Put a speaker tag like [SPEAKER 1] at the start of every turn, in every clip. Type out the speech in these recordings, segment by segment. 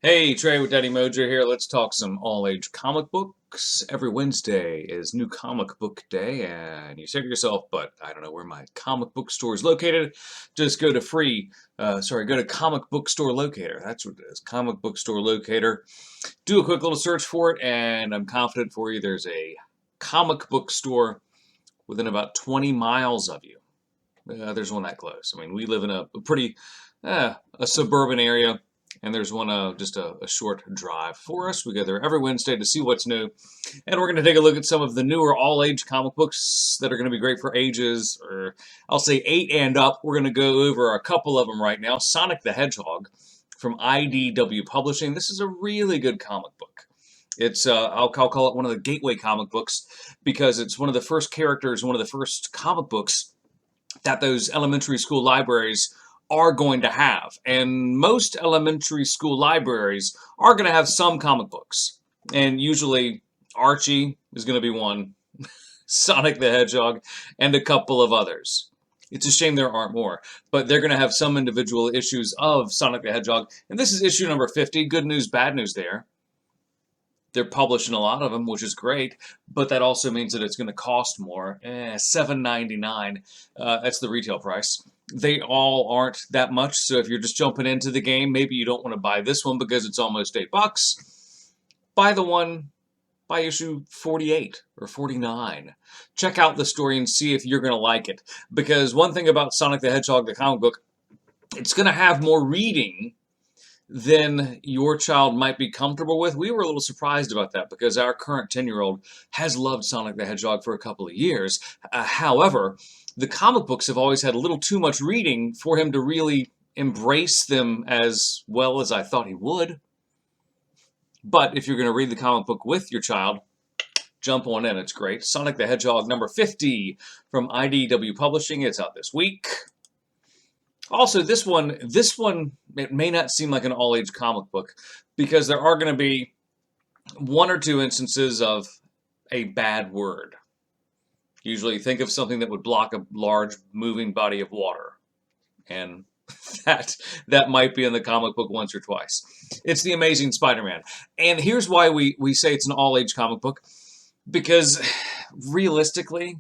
[SPEAKER 1] Hey, Trey with Daddy Mojo here. Let's talk some all-age comic books. Every Wednesday is New Comic Book Day, and you say to yourself, but I don't know where my comic book store is located. Just go to go to Comic Book Store Locator. That's what it is, Comic Book Store Locator. Do a quick little search for it, and I'm confident for you there's a comic book store within about 20 miles of you. There's one that close. I mean, we live in a pretty, a suburban area. And there's one just a short drive for us. We go there every Wednesday to see what's new. And we're going to take a look at some of the newer all-age comic books that are going to be great for ages, or I'll say 8 and up. We're going to go over a couple of them right now. Sonic the Hedgehog from IDW Publishing. This is a really good comic book. It's I'll call it one of the gateway comic books because it's one of the first characters, one of the first comic books that those elementary school libraries are going to have. And most elementary school libraries are going to have some comic books. And usually Archie is going to be one, Sonic the Hedgehog, and a couple of others. It's a shame there aren't more, but they're going to have some individual issues of Sonic the Hedgehog. And this is issue number 50. Good news, bad news there. They're publishing a lot of them, which is great, but that also means that it's going to cost more. $7.99. That's the retail price. They all aren't that much, so if you're just jumping into the game, maybe you don't want to buy this one because it's almost $8. Buy issue 48 or 49. Check out the story and see if you're going to like it. Because one thing about Sonic the Hedgehog, the comic book, it's going to have more reading than your child might be comfortable with. We were a little surprised about that because our current 10-year-old has loved Sonic the Hedgehog for a couple of years. However, the comic books have always had a little too much reading for him to really embrace them as well as I thought he would. But if you're going to read the comic book with your child, jump on in. It's great. Sonic the Hedgehog number 50 from IDW Publishing. It's out this week. Also, this one, it may not seem like an all-age comic book because there are going to be one or two instances of a bad word. Usually think of something that would block a large moving body of water. And that might be in the comic book once or twice. It's The Amazing Spider-Man. And here's why we say it's an all-age comic book. Because realistically,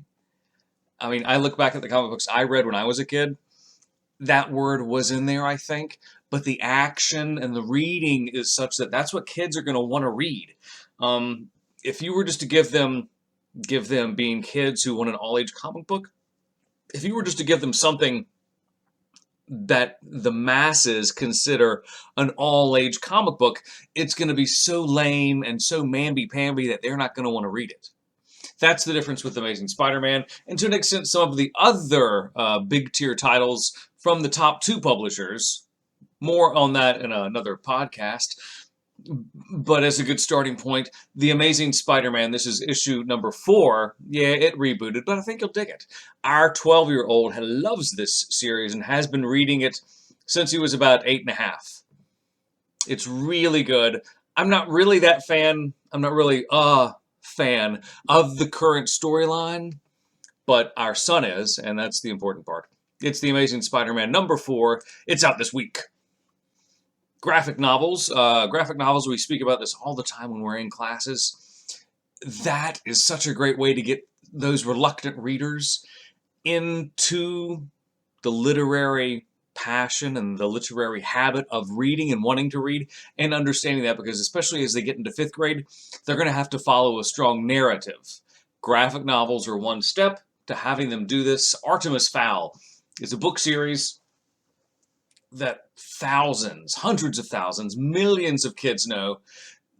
[SPEAKER 1] I mean, I look back at the comic books I read when I was a kid. That word was in there, I think, but the action and the reading is such that that's what kids are going to want to read. If you were just to give them, being kids who want an all-age comic book, if you were just to give them something that the masses consider an all-age comic book, it's going to be so lame and so mamby-pamby that they're not going to want to read it. That's the difference with Amazing Spider-Man, and to an extent some of the other big-tier titles from the top two publishers. More on that in another podcast. But as a good starting point, The Amazing Spider-Man, this is issue number 4. Yeah, it rebooted, but I think you'll dig it. Our 12-year-old loves this series and has been reading it since he was about 8.5. It's really good. I'm not really that fan. I'm not really fan of the current storyline, but our son is, and that's the important part. It's The Amazing Spider-Man number 4. It's out this week. Graphic novels. We speak about this all the time when we're in classes. That is such a great way to get those reluctant readers into the literary passion and the literary habit of reading and wanting to read and understanding that, because especially as they get into 5th grade, they're going to have to follow a strong narrative. Graphic novels are one step to having them do this. Artemis Fowl is a book series that thousands, hundreds of thousands, millions of kids know.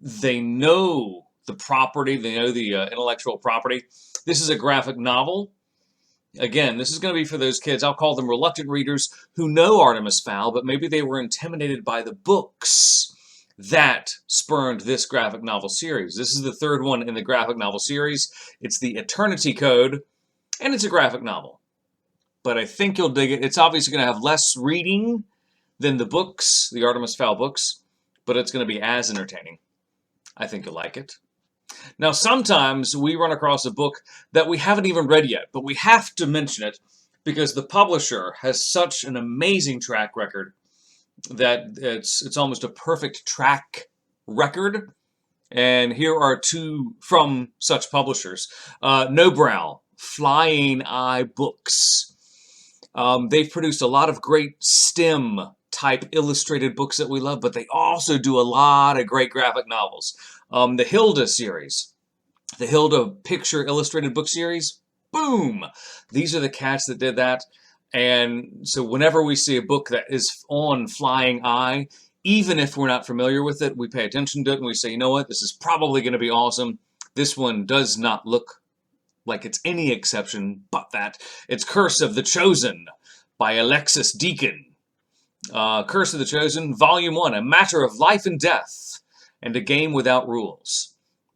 [SPEAKER 1] They know the property, they know the intellectual property. This is a graphic novel. Again, this is going to be for those kids, I'll call them reluctant readers, who know Artemis Fowl, but maybe they were intimidated by the books that spurned this graphic novel series. This is the 3rd one in the graphic novel series. It's the Eternity Code, and it's a graphic novel. But I think you'll dig it. It's obviously going to have less reading than the books, the Artemis Fowl books, but it's going to be as entertaining. I think you'll like it. Now, sometimes we run across a book that we haven't even read yet, but we have to mention it because the publisher has such an amazing track record that it's almost a perfect track record. And here are two from such publishers. No Brow, Flying Eye Books. They've produced a lot of great STEM type illustrated books that we love, but they also do a lot of great graphic novels. The Hilda series, the Hilda picture illustrated book series, boom! These are the cats that did that. And so whenever we see a book that is on Flying Eye, even if we're not familiar with it, we pay attention to it and we say, you know what, this is probably going to be awesome. This one does not look like it's any exception but that. It's Curse of the Chosen by Alexis Deakin. Curse of the Chosen, Volume 1, A Matter of Life and Death, and a Game Without Rules.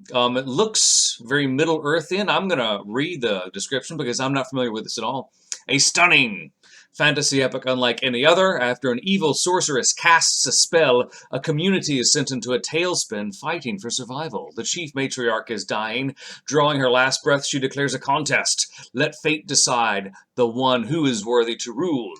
[SPEAKER 1] It looks very Middle-earthian. I'm going to read the description because I'm not familiar with this at all. A stunning fantasy epic unlike any other. After an evil sorceress casts a spell, a community is sent into a tailspin fighting for survival. The chief matriarch is dying. Drawing her last breath, she declares a contest. Let fate decide the one who is worthy to rule.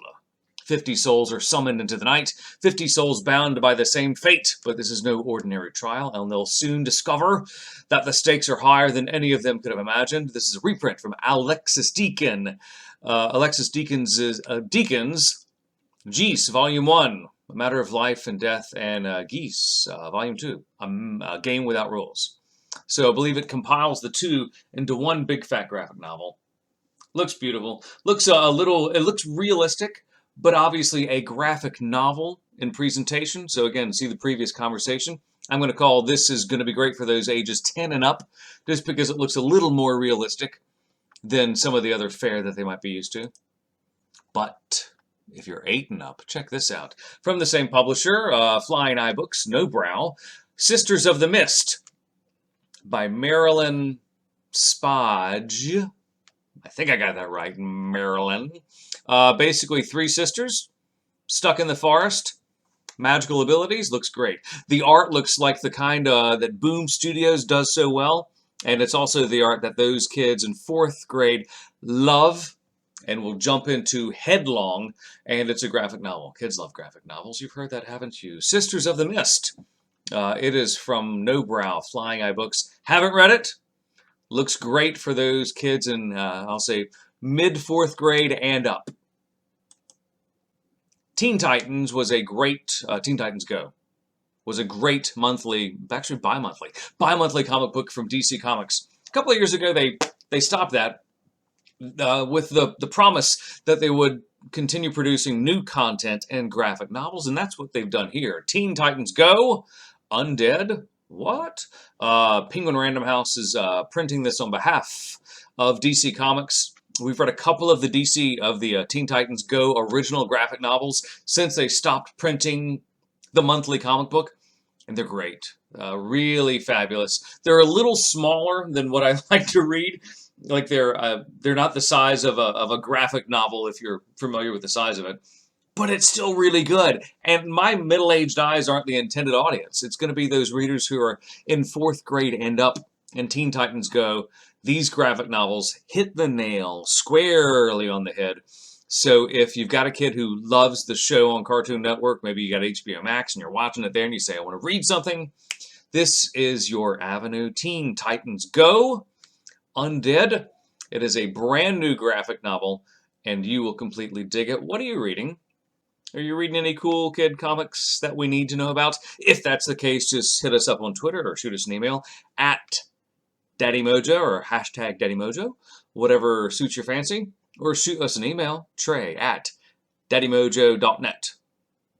[SPEAKER 1] 50 souls are summoned into the night, 50 souls bound by the same fate, but this is no ordinary trial, and they'll soon discover that the stakes are higher than any of them could have imagined. This is a reprint from Alexis Deakin. Alexis Deakin's Geese, Volume 1, A Matter of Life and Death, and Geese, Volume 2, A Game Without Rules. So I believe it compiles the two into one big fat graphic novel. Looks beautiful. Looks it looks realistic, but obviously a graphic novel in presentation. So again, see the previous conversation. I'm going to call this is going to be great for those ages 10 and up, just because it looks a little more realistic than some of the other fare that they might be used to. But if you're 8 and up, check this out. From the same publisher, Flying Eye Books, No Brow, Sisters of the Mist by Marilyn Spage. I think I got that right, Marilyn. Basically, 3 sisters stuck in the forest. Magical abilities, looks great. The art looks like the kind that Boom Studios does so well. And it's also the art that those kids in 4th grade love and will jump into headlong. And it's a graphic novel. Kids love graphic novels. You've heard that, haven't you? Sisters of the Mist. It is from No Brow, Flying Eye Books. Haven't read it. Looks great for those kids in, I'll say, mid-4th grade and up. Teen Titans was a great, Teen Titans Go, was a great monthly, actually bi-monthly comic book from DC Comics. A couple of years ago, they stopped that with the promise that they would continue producing new content and graphic novels, and that's what they've done here. Teen Titans Go, Undead, what? Penguin Random House is printing this on behalf of DC Comics. We've read a couple of the Teen Titans Go original graphic novels since they stopped printing the monthly comic book, and they're great. Really fabulous. They're a little smaller than what I like to read. Like they're not the size of a graphic novel if you're familiar with the size of it, but it's still really good. And my middle-aged eyes aren't the intended audience. It's going to be those readers who are in 4th grade and up, and Teen Titans Go. These graphic novels hit the nail squarely on the head. So if you've got a kid who loves the show on Cartoon Network, maybe you got HBO Max and you're watching it there and you say, I want to read something, this is your avenue. Teen Titans Go, Undead. It is a brand new graphic novel and you will completely dig it. What are you reading? Are you reading any cool kid comics that we need to know about? If that's the case, just hit us up on Twitter or shoot us an email at DaddyMojo or hashtag DaddyMojo, whatever suits your fancy, or shoot us an email, Trey at daddymojo.net.